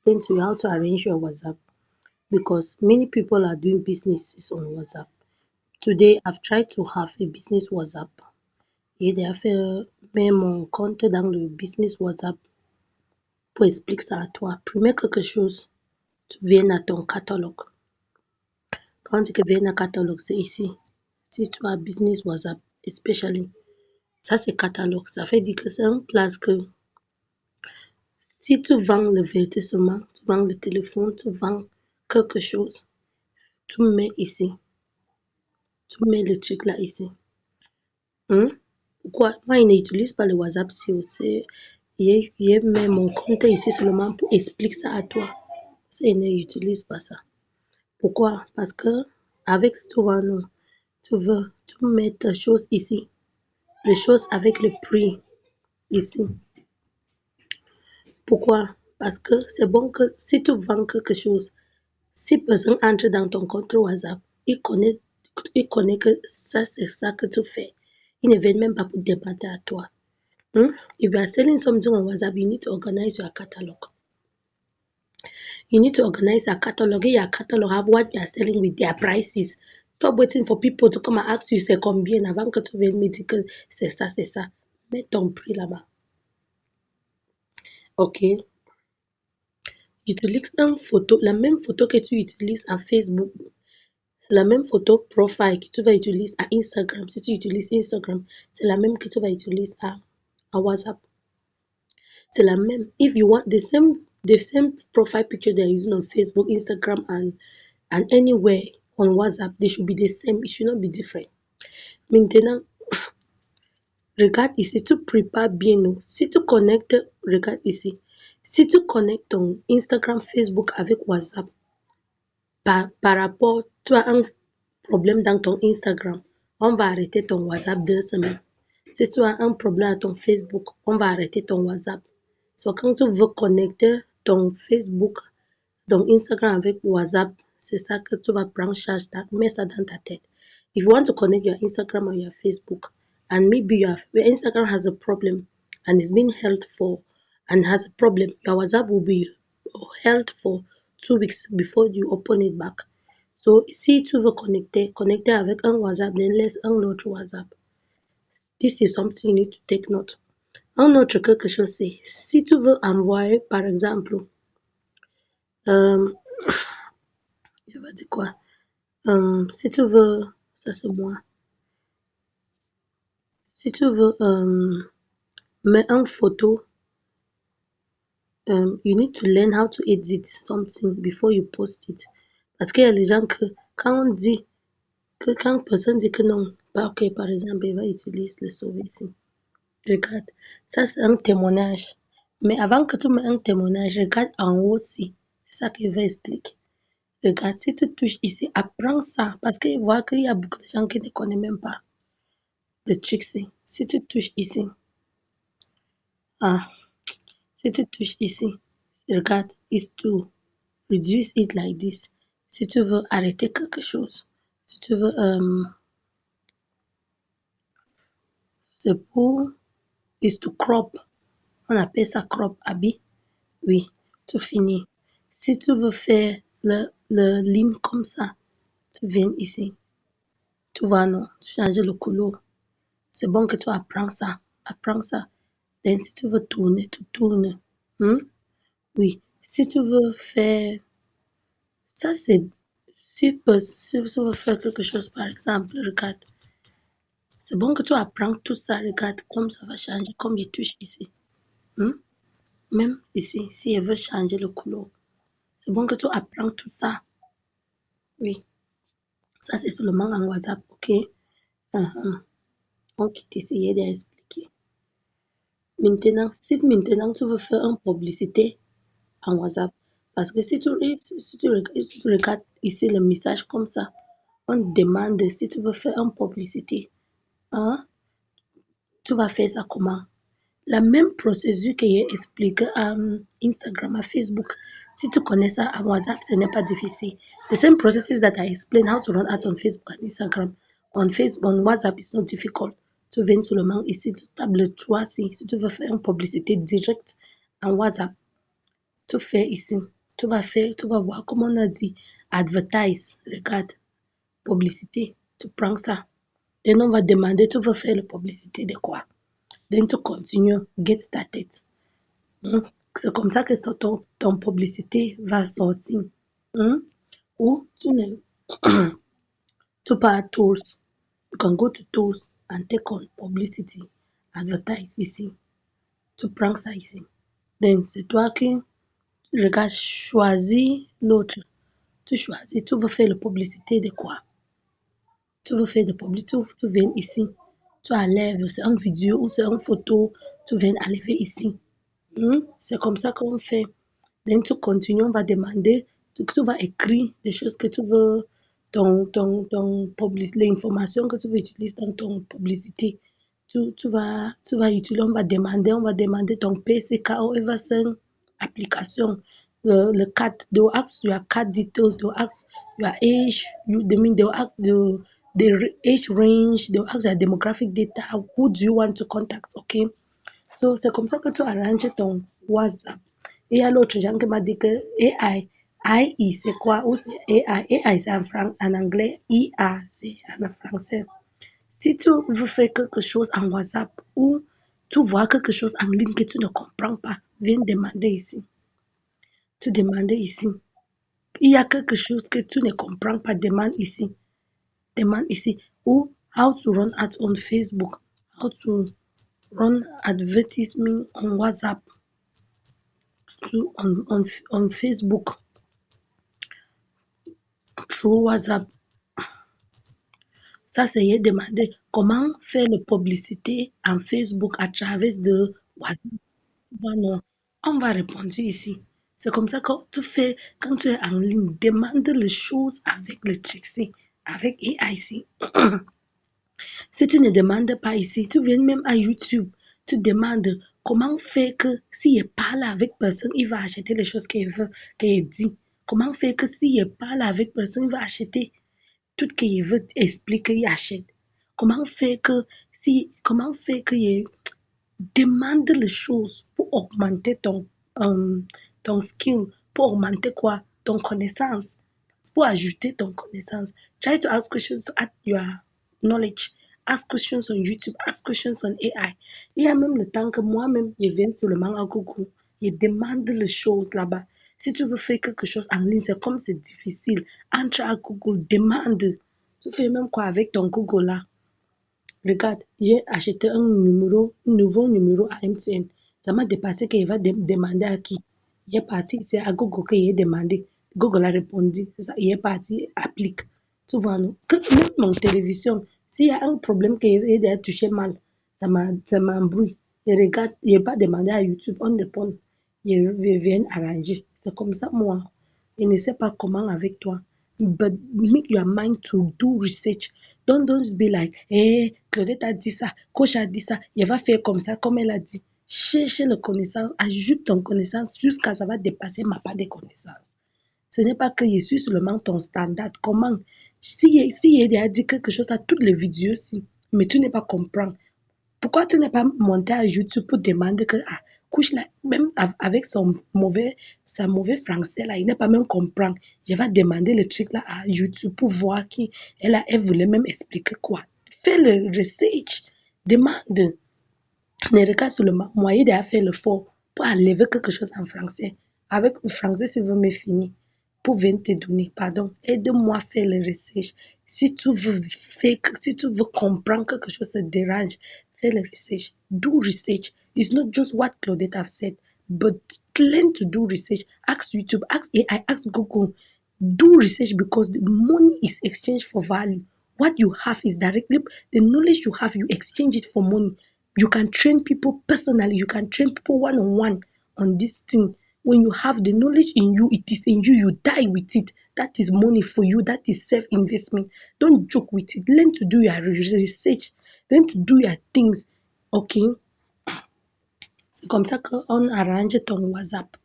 explain to you how to arrange your WhatsApp because many people are doing businesses on WhatsApp. Today, I've tried to have a business WhatsApp. Et de faire mettre mon compte dans le business WhatsApp pour expliquer ça à toi. Premier quelque chose, tu viens à ton catalogue. Quand tu viens à catalogue, c'est ici. Si tu as business WhatsApp, especially, ça c'est catalogue. Ça fait dire que c'est une place que si tu vends le vêtement, tu vends le téléphone, tu vends quelque chose, tu mets ici. Tu mets le truc là ici. Pourquoi? Moi, je n'utilise pas le WhatsApp si aussi. Je mets mon compte ici seulement pour expliquer ça à toi. Ça, je n'utilise pas ça. Pourquoi? Parce que avec Stovano, tu mets ta chose ici. Les choses avec le prix ici. Pourquoi? Parce que c'est bon que si tu vends quelque chose, si personne entre dans ton compte WhatsApp, il connaît que ça, c'est ça que tu fais. Il ne vient même pas pour demander à toi. If you are selling something on WhatsApp, you need to organize your catalog. You need to organize your catalog. In your catalog, have what you are selling with their prices. Stop waiting for people to come and ask you, c'est combien avant que tu viennes me dire que c'est ça, c'est ça. Mets ton prix là-bas. OK? Utilise une photo, la même photo que tu utilises à Facebook. C'est la même photo profile que tu vas utiliser à Instagram. Si tu utilises Instagram, c'est la même que tu vas utiliser à WhatsApp. C'est la même. If you want the same profile picture they're using on Facebook, Instagram, and anywhere on WhatsApp, they should be the same. It should not be different. Maintenant, regarde ici, tu prépares bien. Si tu connectes, regarde ici. Si tu connectes ton Instagram, Facebook avec WhatsApp, par rapport, tu as un problème dans ton Instagram, on va arrêter ton WhatsApp 2 semaines. Si tu as un problème à ton Facebook, on va arrêter ton WhatsApp. So, quand tu veux connecter ton Facebook, ton Instagram avec WhatsApp, c'est ça que tu vas prendre charge, mets ça dans ta tête. If you want to connect your Instagram or your Facebook, and maybe your Instagram has a problem and is being held for and has a problem, your WhatsApp will be held for 2 weeks before you open it back. So, si tu veux connecter avec un WhatsApp, then laisse un autre WhatsApp. This is something you need to take note. Un autre quelque chose, c'est si tu veux envoyer, par exemple, je vais dire quoi? Si tu veux, ça c'est moi. Si tu veux mettre une photo, you need to learn how to edit something before you post it. Parce qu'il y a les gens que quand personne dit que non, bah ok, par exemple, il va utiliser le sauver ici. Regarde, ça c'est un témoignage. Mais avant que tu mets un témoignage, regarde en haut aussi. C'est ça qu'il va expliquer. Regarde, si tu touches ici, apprends ça. Parce qu'il voit qu'il y a beaucoup de gens qui ne connaissent même pas le truc. Si tu touches ici, si tu touches ici, regarde, is to reduce it like this. Si tu veux arrêter quelque chose, si tu veux, c'est pour, is to crop. On appelle ça crop, Abi. Oui, tu finis. Si tu veux faire le ligne comme ça, tu viens ici. Tu vas, non, tu changes le couleur. C'est bon que tu apprends ça. Apprends ça. Then, si tu veux tourner, tu tournes. Oui. Si tu veux faire, ça c'est, si tu veux faire quelque chose, par exemple, regarde. C'est bon que tu apprends tout ça. Regarde comme ça va changer, comme il touche ici. Même ici, si elle veut changer le couleur. C'est bon que tu apprends tout ça. Oui. Ça, c'est seulement en WhatsApp, ok? On quitte essayer d'expliquer. Maintenant, si maintenant tu veux faire une publicité en WhatsApp, parce que si tu regardes ici le message comme ça, on te demande si tu veux faire une publicité. Tu vas faire ça comment? La même procédure que j'ai expliqué à Instagram, à Facebook. Si tu connais ça à WhatsApp, ce n'est pas difficile. The same processes that I explain how to run ads on Facebook and Instagram. On WhatsApp, it's not difficult. Tu viens seulement ici, tu tapes le 3 si tu veux faire une publicité directe en WhatsApp. Tu fais ici. Tu vas voir comme on a dit, advertise, regarde, publicité. Tu prends ça. Et on va demander, tu veux faire la publicité de quoi? Then tu continues, get started. Hmm. C'est comme ça que ton publicité va sortir. Hmm. Ou tu pars à tools. You can go to tools and take on publicity, advertise ici. Tu prends ça ici. Then c'est toi qui regarde, choisis l'autre. Tu choisis, tu veux faire la publicité de quoi? Tu veux faire de publicité, tu viens ici. Tu enlèves, c'est une vidéo ou c'est une photo, tu viens enlever ici. C'est comme ça qu'on fait. Then tu continues, on va demander, tu vas écrire les choses que tu veux, l'information que tu veux utiliser dans ton publicité. Tu vas utiliser, on va demander ton PCK or Everson application. Le card, they will ask your card details, they will ask your age, they will ask the age range, they will ask your demographic data, who do you want to contact, okay? So, c'est comme ça que tu arranges ton WhatsApp. Et il y a l'autre gens qui m'a dit que AI, AI c'est quoi? Ou c'est AI? AI c'est en anglais, IA c'est en français. Si tu veux faire quelque chose en WhatsApp ou tu vois quelque chose en ligne que tu ne comprends pas, viens demander ici. Tu demandes ici. Il y a quelque chose que tu ne comprends pas, demande ici. Demande ici. Ou how to run ads on Facebook. How to run advertisement on WhatsApp. On Facebook through WhatsApp. Ça, c'est demander comment faire la publicité en Facebook à travers de WhatsApp. Voilà. On va répondre ici. C'est comme ça que tu fais quand tu es en ligne. Demande les choses avec le Trixie, avec AI. Si tu ne demandes pas ici, tu viens même à YouTube, tu demandes comment faire que s'il parle avec personne, il va acheter les choses qu'il veut, qu'il dit. Comment faire que s'il parle avec personne, il va acheter tout ce qu'il veut expliquer, il achète. Comment faire que il demande les choses pour augmenter ton skill, pour augmenter quoi? Ton connaissance, pour ajouter ton connaissance. Try to ask questions to add your knowledge. Ask questions on YouTube, ask questions on AI. Il y a même le temps que moi-même, je viens seulement à Google, je demande les choses là-bas. Si tu veux faire quelque chose en ligne, c'est comme c'est difficile. Entre à Google, demande. Tu fais même quoi avec ton Google là? Regarde, j'ai acheté un nouveau numéro à MTN. Ça m'a dépassé qu'il va demander à qui. Il est parti, c'est à Google qu'il a demandé. Google a répondu. C'est ça, il est parti, applique. Tu vois, non? Même mon télévision, s'il y a un problème qu'il a touché mal, ça m'embrouille. Et regarde, il n'est pas demandé à YouTube, on répond. Il vient arranger. C'est comme ça, moi. Il ne sait pas comment avec toi. But make your mind to do research. Don't be like, Claudette a dit ça, coach a dit ça, il va faire comme ça, comme elle a dit. Cherche la connaissance, ajoute ton connaissance jusqu'à ça va dépasser ma part de connaissances. Ce n'est pas que je suis seulement ton standard. Comment? Si il a dit quelque chose à toutes les vidéos, si, mais tu n'es pas comprendre. Pourquoi tu n'es pas monté à YouTube pour demander que, couche là, même avec sa mauvais français là, il n'est pas même comprendre. Je vais demander le truc là à YouTube pour voir qui elle voulait même expliquer quoi. Fais le research, demande. Ne regarde seulement moyen de faire le fort pour enlever quelque chose en français. Avec le français, c'est vraiment fini. Pour venir te donner, pardon, aide-moi à faire le research. Si tu veux comprendre quelque chose te dérange, fais le research. Do research. It's not just what Claudette have said, but learn to do research. Ask YouTube, ask AI, ask Google. Do research because the money is exchanged for value. What you have is directly the knowledge you have, you exchange it for money. You can train people personally, you can train people one on one on this thing. When you have the knowledge in you, it is in you, you die with it. That is money for you, that is self investment. Don't joke with it. Learn to do your research, learn to do your things. Okay, c'est comme ça qu'on arrange ton WhatsApp.